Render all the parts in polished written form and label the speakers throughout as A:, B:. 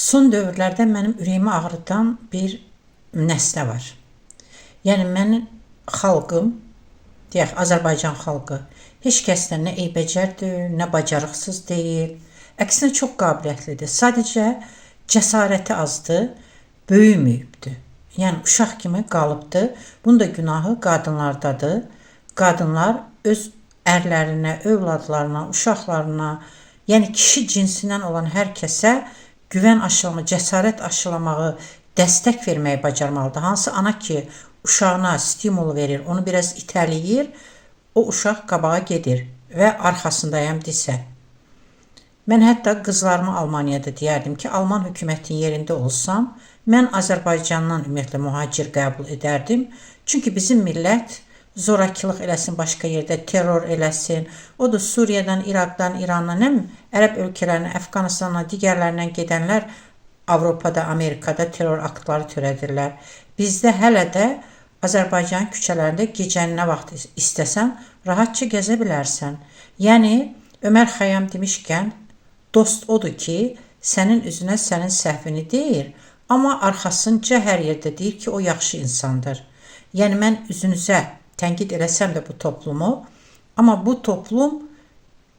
A: Son dövrlərdə mənim ürəyimi ağrıdan bir nəslə var. Yəni mənim xalqım, deyək Azərbaycan xalqı heç kəsdən nə eybəcərdir, nə bacarıqsız deyil. Əksinə çox qabiliyyətlidir. Sadəcə cəsarəti azdır, böyüməyibdir. Yəni uşaq kimi qalıbdır. Bunun da günahı qadınlardadır. Qadınlar öz ərlərinə, övladlarına, uşaqlarına, yəni kişi cinsindən olan hər kəsə güvən aşılama, cəsarət aşılamağı, dəstək verməyi bacarmalıdır. Hansı ana ki, uşağına stimul verir, onu biraz itələyir, o uşaq qabağa gedir və arxasındayam desə. Mən hətta qızlarımı Almaniyada deyərdim ki, Alman hökumətinin yerində olsam, mən Azərbaycandan ümumiyyətlə mühacir qəbul edərdim. Çünki bizim millət zorakılıq eləsin, başqa yerdə terror eləsin. O da Suriyadan, İraqdan, İrandan, həm Ərəb ölkələrinə, Əfqanistandan, digərlərindən gedənlər Avropada, Amerikada terror aktları törədirlər. Bizdə hələ də Azərbaycan küçələrində gecəni nə vaxt istəsən rahatça gəzə bilərsən. Yəni Ömər Xəyyam demişkən, dost odur ki, sənin üzünə sənin səhvini deyir, amma arxasınca hər yerdə deyir ki, o yaxşı insandır. Yəni mən üzünüzə tənqid eləsəm də bu toplumu, amma bu toplum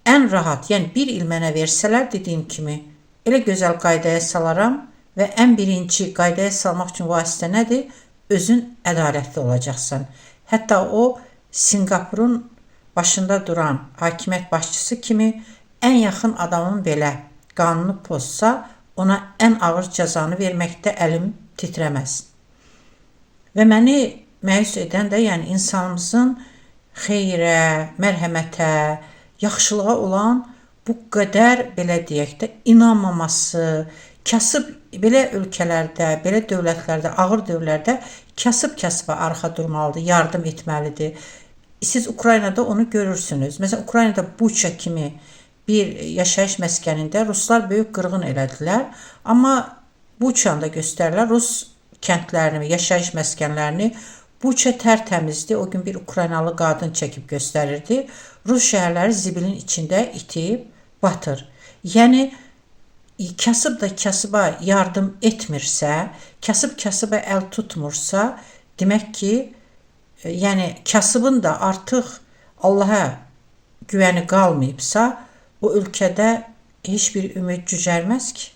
A: ən rahat, yəni bir il mənə versələr dediyim kimi, elə gözəl qaydaya salaram və ən birinci qaydaya salmaq üçün vasitə nədir? Özün ədalətli olacaqsan. Hətta o Singapurun başında duran hakimiyyət başçısı kimi ən yaxın adamın belə qanunu pozsa, ona ən ağır cəzanı verməkdə əlim titrəməz. Və məni məyus edən də yəni insanımızın xeyrə, mərhəmətə, yaxşılığa olan bu qədər belə deyək də inanmaması, kasıb belə ölkələrdə, belə dövlətlərdə, ağır dövrlərdə kasıb-kasıba arxa durmalıdır, yardım etməlidir. Siz Ukraynada onu görürsünüz. Məsələn, Ukraynada Buça kimi bir yaşayış məskənində Ruslar böyük qırğın elədilər. Amma Buçanı da göstərirlər, Rus kəndlərini, yaşayış məskənlərini. Buça tərtəmizdir. O gün bir Ukraynalı qadın çəkib göstərirdi. Rus şəhərləri zibilin içində itib batır. Yəni kasıb da kasıba yardım etmirsə, kasıb kasıba əl tutmursa, demək ki, yəni kasıbın da artıq Allaha güvəni qalmayıbsa, o ölkədə heç bir ümid cücərməz ki.